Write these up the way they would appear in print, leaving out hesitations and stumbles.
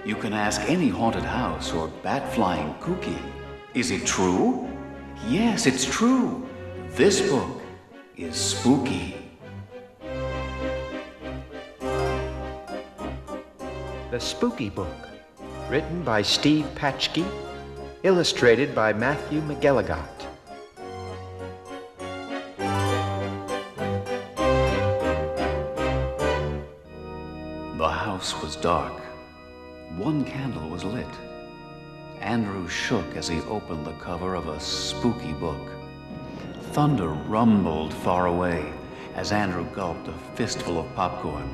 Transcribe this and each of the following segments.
You can ask any haunted house or bat flying kooky. Is it true? Yes, it's true. This book is spooky. The Spooky Book, written by Steve Patschke, illustrated by Matthew McElligott. The house was dark. One candle was lit. Andrew shook as he opened the cover of a spooky book. Thunder rumbled far away as Andrew gulped a fistful of popcorn.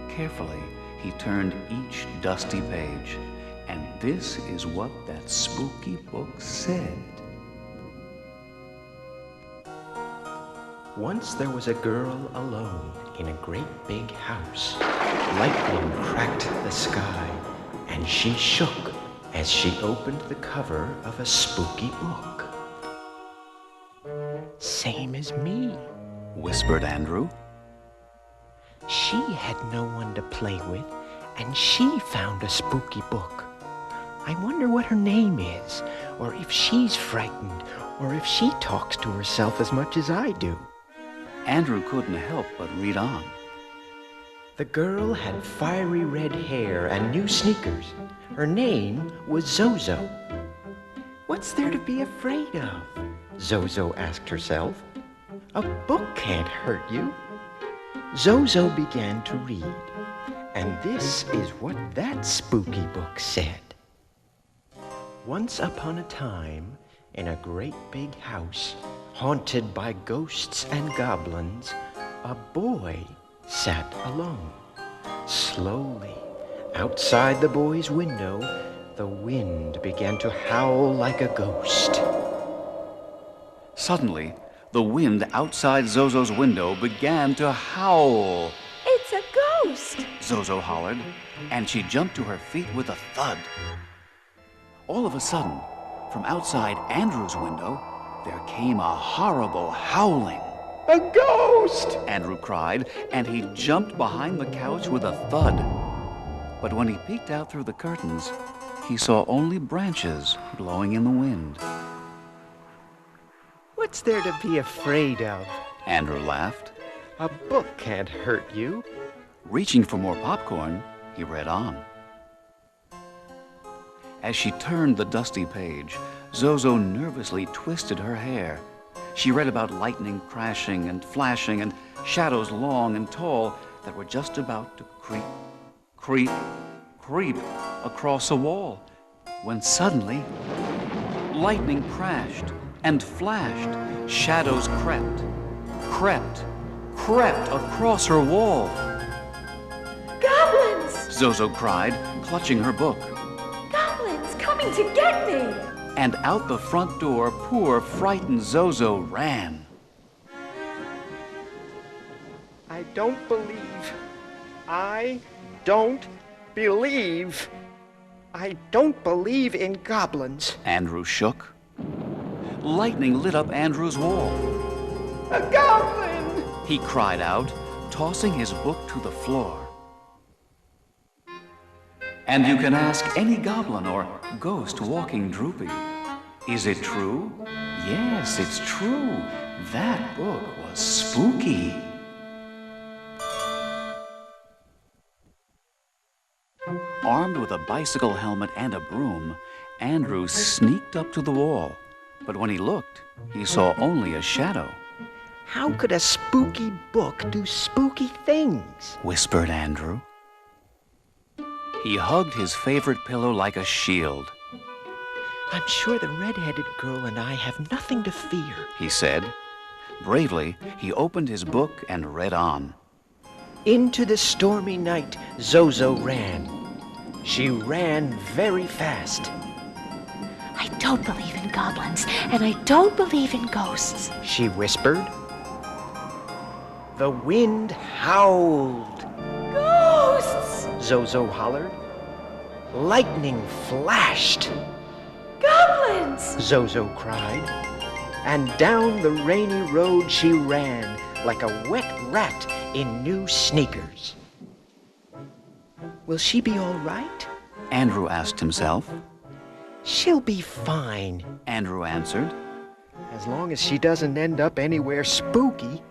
Carefully, he turned each dusty page, and this is what that spooky book said. Once there was a girl alone in a great big house. Lightning cracked the sky, and she shook as she opened the cover of a spooky book. "Same as me," whispered Andrew. She had no one to play with, and she found a spooky book. I wonder what her name is, or if she's frightened, or if she talks to herself as much as I do. Andrew couldn't help but read on. The girl had fiery red hair and new sneakers. Her name was Zozo. "What's there to be afraid of?" Zozo asked herself. "A book can't hurt you." Zozo began to read, and this is what that spooky book said. Once upon a time, in a great big house, haunted by ghosts and goblins, a boy sat alone. Slowly, outside the boy's window, the wind began to howl like a ghost. Suddenly, the wind outside Zozo's window began to howl. "It's a ghost!" Zozo hollered, and she jumped to her feet with a thud. All of a sudden, from outside Andrew's window, there came a horrible howling. "A ghost!" Andrew cried, and he jumped behind the couch with a thud. But when he peeked out through the curtains, he saw only branches blowing in the wind. "What's there to be afraid of?" Andrew laughed. "A book can't hurt you." Reaching for more popcorn, he read on. As she turned the dusty page, Zozo nervously twisted her hair. She read about lightning crashing and flashing and shadows long and tall that were just about to creep, creep, creep across a wall, when suddenly lightning crashed and flashed. Shadows crept, crept, crept across her wall. "Goblins! Zozo cried, clutching her book. Goblins coming to get me!" And out the front door, poor, frightened Zozo ran. I don't believe in goblins. Andrew shook. Lightning lit up Andrew's wall. "A goblin!" He cried out, tossing his book to the floor. And you can ask any goblin or ghost walking droopy. Is it true? Yes, it's true. That book was spooky. Armed with a bicycle helmet and a broom, Andrew sneaked up to the wall. But when he looked, he saw only a shadow. "How could a spooky book do spooky things?" whispered Andrew. He hugged his favorite pillow like a shield. "I'm sure the red-headed girl and I have nothing to fear," he said. Bravely, he opened his book and read on. Into the stormy night, Zozo ran. She ran very fast. "I don't believe in goblins, and I don't believe in ghosts," she whispered. The wind howled. "Ghosts! Zozo hollered. Lightning flashed. Goblins! Zozo cried. And down the rainy road she ran like a wet rat in new sneakers. Will she be all right? Andrew asked himself. She'll be fine, Andrew answered. as long as she doesn't end up anywhere spooky.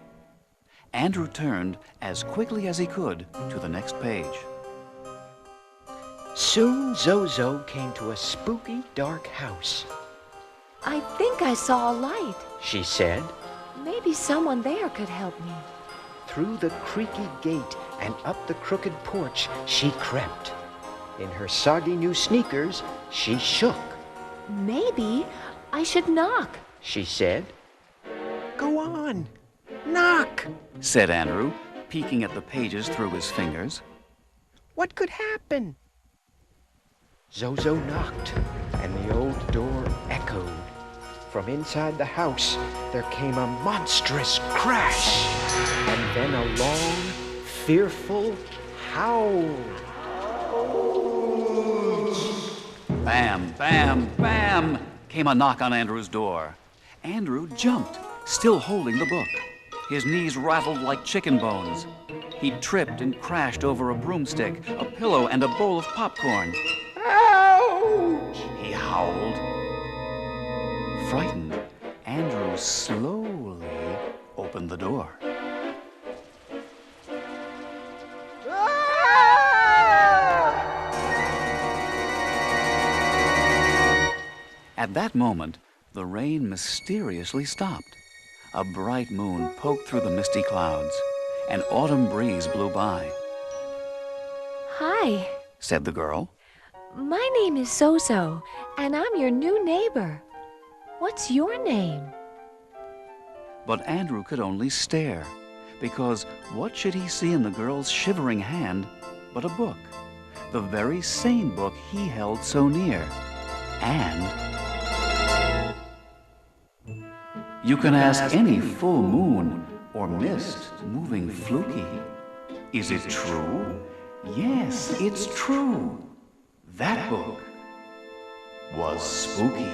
Andrew turned as quickly as he could to the next page. Soon Zozo came to a spooky, dark house. I think I saw a light. She said. Maybe someone there could help me. Through the creaky gate and up the crooked porch she crept. In her soggy new sneakers, she shook. Maybe I should knock. She said. Go on, knock. Said Andrew, peeking at the pages through his fingers. What could happen? Zozo knocked, and the old door echoed. From inside the house, there came a monstrous crash, and then a long, fearful howl. Bam, bam, bam, came a knock on Andrew's door. Andrew jumped, still holding the book. His knees rattled like chicken bones. He tripped and crashed over a broomstick, a pillow, and a bowl of popcorn. Ouch! He howled. Frightened, Andrew slowly opened the door. At that moment, the rain mysteriously stopped. A bright moon poked through the misty clouds. An autumn breeze blew by. Hi, Said the girl. my name is Zozo, and I'm your new neighbor. What's your name? But Andrew could only stare, because what should he see in the girl's shivering hand but a book, the very same book he held so near. And you can ask any full moon or mist moving fluky. Is it true? Yes, it's true. That book was spooky.